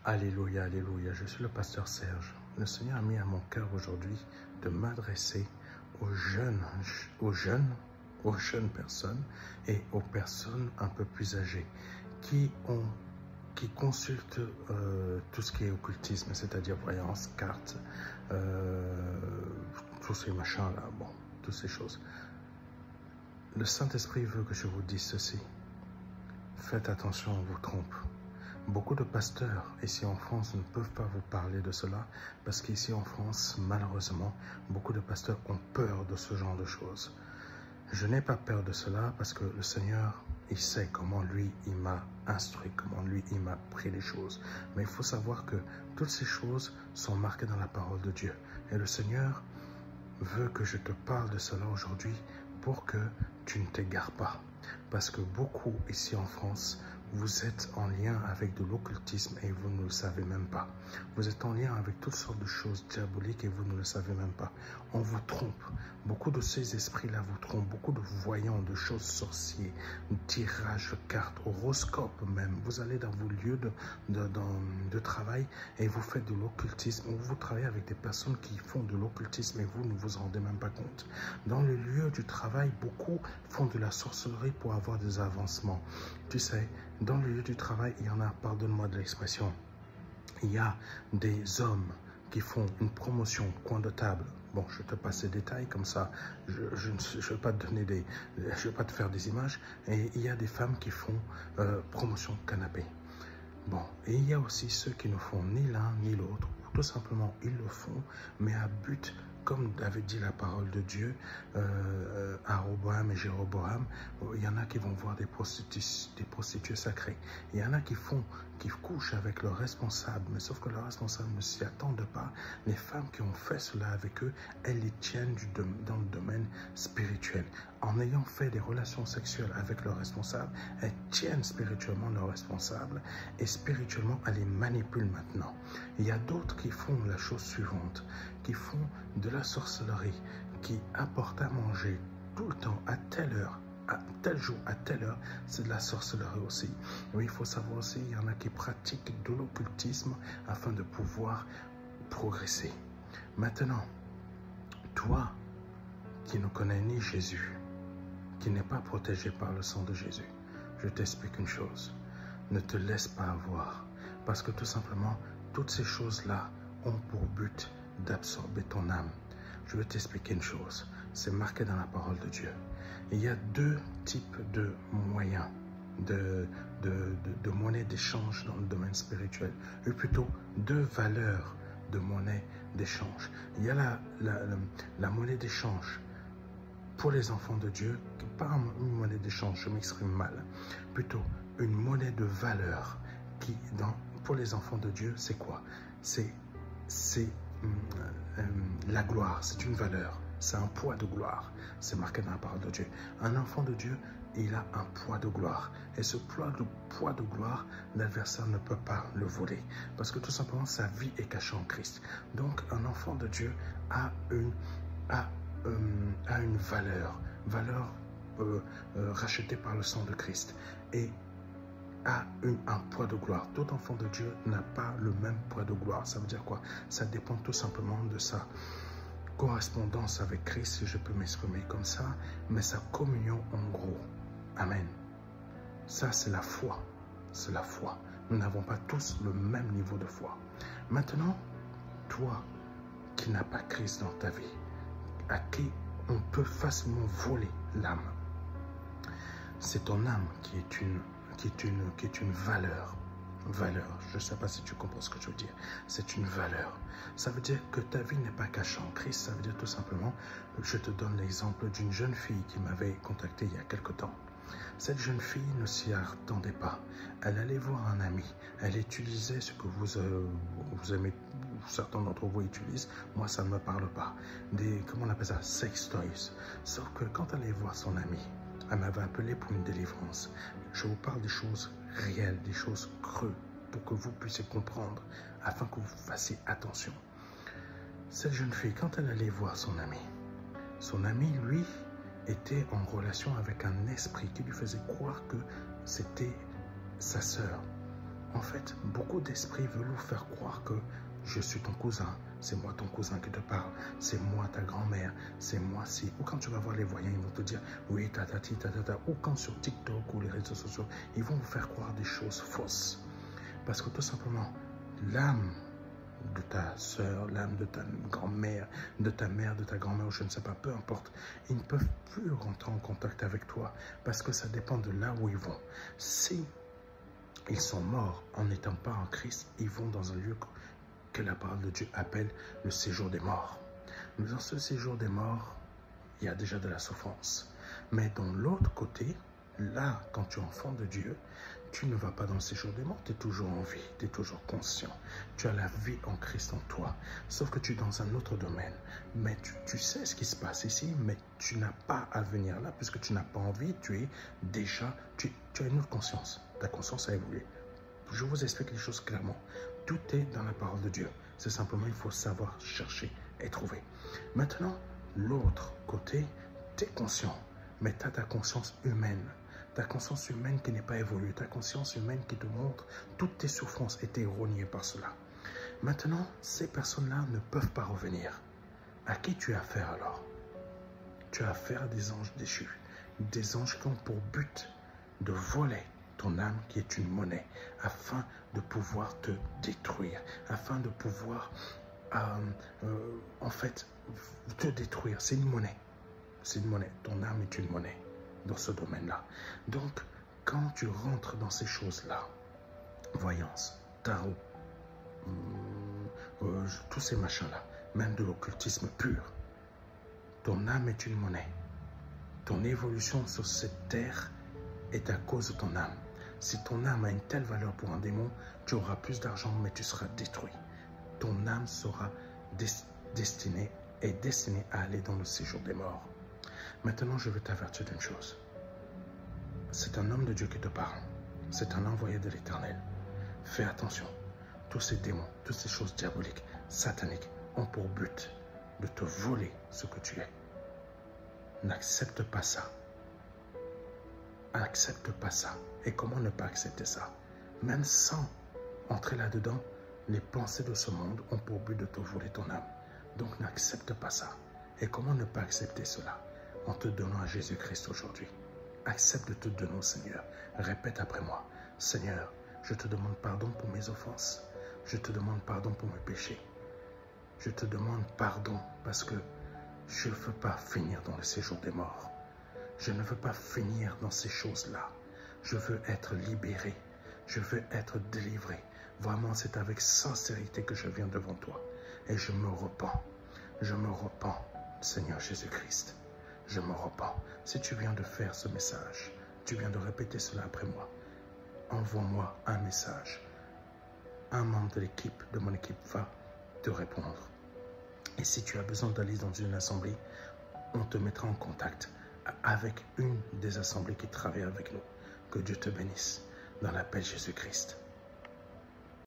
Alléluia, alléluia. Je suis le pasteur Serge. Le Seigneur a mis à mon cœur aujourd'hui de m'adresser aux jeunes personnes et aux personnes un peu plus âgées qui consultent tout ce qui est occultisme, c'est-à-dire voyance, cartes, tous ces machins-là, bon, toutes ces choses. Le Saint-Esprit veut que je vous dise ceci. Faites attention, on vous trompe. Beaucoup de pasteurs ici en France ne peuvent pas vous parler de cela parce qu'ici en France, malheureusement, beaucoup de pasteurs ont peur de ce genre de choses. Je n'ai pas peur de cela parce que le Seigneur, il sait comment lui, il m'a instruit, comment lui, il m'a pris les choses. Mais il faut savoir que toutes ces choses sont marquées dans la parole de Dieu. Et le Seigneur veut que je te parle de cela aujourd'hui pour que tu ne t'égares pas. Parce que beaucoup ici en France, vous êtes en lien avec de l'occultisme et vous ne le savez même pas. Vous êtes en lien avec toutes sortes de choses diaboliques et vous ne le savez même pas. On vous trompe. Beaucoup de ces esprits-là vous trompent. Beaucoup de voyants, de choses sorciers, tirages de cartes, horoscopes même. Vous allez dans vos lieux de travail et vous faites de l'occultisme. Ou vous travaillez avec des personnes qui font de l'occultisme et vous ne vous en rendez même pas compte. Dans le lieu du travail, beaucoup font de la sorcellerie pour avoir des avancements. Tu sais, dans le lieu du travail, il y en a, pardonne-moi de l'expression, il y a des hommes qui font une promotion coin de table. Bon, je te passe les détails comme ça, je ne vais pas te donner je vais pas te faire des images. Et il y a des femmes qui font promotion canapé. Bon, et il y a aussi ceux qui ne font ni l'un ni l'autre. Tout simplement, ils le font, mais à but, comme avait dit la parole de Dieu à Roboam et Jéroboam, il y en a qui vont voir des prostituées sacrées. Il y en a qui couchent avec leurs responsables, mais sauf que leurs responsables ne s'y attendent pas. Les femmes qui ont fait cela avec eux, elles les tiennent dans le domaine spirituel. En ayant fait des relations sexuelles avec leurs responsables, elles tiennent spirituellement leurs responsables et spirituellement, elles les manipulent maintenant. Il y a d'autres qui font la chose suivante, qui font de la sorcellerie, qui apportent à manger tout le temps, à telle heure, à tel jour, à telle heure, c'est de la sorcellerie aussi. Oui, il faut savoir aussi, il y en a qui pratiquent de l'occultisme afin de pouvoir progresser. Maintenant, toi qui ne connais ni Jésus, qui n'est pas protégé par le sang de Jésus, je t'explique une chose. Ne te laisse pas avoir, parce que tout simplement, toutes ces choses-là ont pour but d'absorber ton âme. Je vais t'expliquer une chose. C'est marqué dans la parole de Dieu. Il y a deux types de moyens de monnaie d'échange dans le domaine spirituel, ou plutôt deux valeurs de monnaie d'échange. Il y a la monnaie d'échange pour les enfants de Dieu, pas une monnaie d'échange, je m'exprime mal, plutôt une monnaie de valeur qui, pour les enfants de Dieu, c'est quoi? C'est la gloire, c'est une valeur, c'est un poids de gloire, c'est marqué dans la parole de Dieu. Un enfant de Dieu, il a un poids de gloire, et ce poids de gloire, l'adversaire ne peut pas le voler, parce que tout simplement, sa vie est cachée en Christ. Donc, un enfant de Dieu a une valeur rachetée par le sang de Christ, et a un poids de gloire. Tout enfant de Dieu n'a pas le même poids de gloire. Ça veut dire quoi? Ça dépend tout simplement de sa correspondance avec Christ, si je peux m'exprimer comme ça, mais sa communion en gros. Amen. Ça, c'est la foi. C'est la foi. Nous n'avons pas tous le même niveau de foi. Maintenant, toi qui n'as pas Christ dans ta vie, à qui on peut facilement voler l'âme, c'est ton âme qui est une valeur. Je ne sais pas si tu comprends ce que je veux dire. C'est une valeur. Ça veut dire que ta vie n'est pas cachée en Christ. Ça veut dire tout simplement, je te donne l'exemple d'une jeune fille qui m'avait contacté il y a quelque temps. Cette jeune fille ne s'y attendait pas. Elle allait voir un ami. Elle utilisait ce que vous aimez, certains d'entre vous utilisent. Moi, ça ne me parle pas. Comment on appelle ça? Sex toys. Sauf que quand elle allait voir son ami, elle m'avait appelé pour une délivrance. Je vous parle des choses réelles, des choses creuses, pour que vous puissiez comprendre, afin que vous fassiez attention. Cette jeune fille, quand elle allait voir son ami, lui, était en relation avec un esprit qui lui faisait croire que c'était sa sœur. En fait, beaucoup d'esprits veulent vous faire croire que je suis ton cousin, c'est moi ton cousin qui te parle, c'est moi ta grand-mère, c'est moi si. Ou quand tu vas voir les voyants, ils vont te dire oui, tatati, tatata. Ou quand sur TikTok ou les réseaux sociaux, ils vont vous faire croire des choses fausses. Parce que tout simplement, l'âme de ta soeur, l'âme de ta grand-mère, de ta mère, de ta grand-mère, ou je ne sais pas, peu importe, ils ne peuvent plus rentrer en contact avec toi parce que ça dépend de là où ils vont. Si ils sont morts en n'étant pas en Christ, ils vont dans un lieu que la parole de Dieu appelle le séjour des morts. Dans ce séjour des morts, il y a déjà de la souffrance. Mais dans l'autre côté, là, quand tu es enfant de Dieu, tu ne vas pas dans le séjour des morts, tu es toujours en vie, tu es toujours conscient. Tu as la vie en Christ en toi, sauf que tu es dans un autre domaine. Mais tu sais ce qui se passe ici, mais tu n'as pas à venir là, puisque tu n'as pas envie, tu es déjà, tu as une autre conscience. Ta conscience a évolué. Je vous explique les choses clairement. Tout est dans la parole de Dieu. C'est simplement, il faut savoir chercher et trouver. Maintenant, l'autre côté, tu es conscient, mais tu as ta conscience humaine. Ta conscience humaine qui n'est pas évoluée, ta conscience humaine qui te montre toutes tes souffrances et t'es rogné par cela. Maintenant, ces personnes-là ne peuvent pas revenir. À qui tu as affaire alors? Tu as affaire à des anges déchus, des anges qui ont pour but de voler ton âme qui est une monnaie, afin de pouvoir te détruire, afin de pouvoir, en fait, te détruire. C'est une monnaie. C'est une monnaie. Ton âme est une monnaie dans ce domaine-là. Donc, quand tu rentres dans ces choses-là, voyance, tarot, tous ces machins-là, même de l'occultisme pur, ton âme est une monnaie. Ton évolution sur cette terre est à cause de ton âme. Si ton âme a une telle valeur pour un démon, tu auras plus d'argent, mais tu seras détruit. Ton âme sera destinée à aller dans le séjour des morts. Maintenant, je veux t'avertir d'une chose. C'est un homme de Dieu qui te parle. C'est un envoyé de l'Éternel. Fais attention. Tous ces démons, toutes ces choses diaboliques, sataniques, ont pour but de te voler ce que tu es. N'accepte pas ça. Accepte pas ça. Et comment ne pas accepter ça? Même sans entrer là-dedans, les pensées de ce monde ont pour but de te voler ton âme. Donc n'accepte pas ça. Et comment ne pas accepter cela? En te donnant à Jésus-Christ aujourd'hui. Accepte de te donner au Seigneur. Répète après moi. Seigneur, je te demande pardon pour mes offenses. Je te demande pardon pour mes péchés. Je te demande pardon parce que je ne veux pas finir dans le séjour des morts. Je ne veux pas finir dans ces choses-là. Je veux être libéré. Je veux être délivré. Vraiment, c'est avec sincérité que je viens devant toi. Et je me repens. Je me repens, Seigneur Jésus-Christ. Je me repens. Si tu viens de faire ce message, tu viens de répéter cela après moi, envoie-moi un message. Un membre de l'équipe, de mon équipe, va te répondre. Et si tu as besoin d'aller dans une assemblée, on te mettra en contact avec une des assemblées qui travaillent avec nous. Que Dieu te bénisse dans l'appel Jésus-Christ.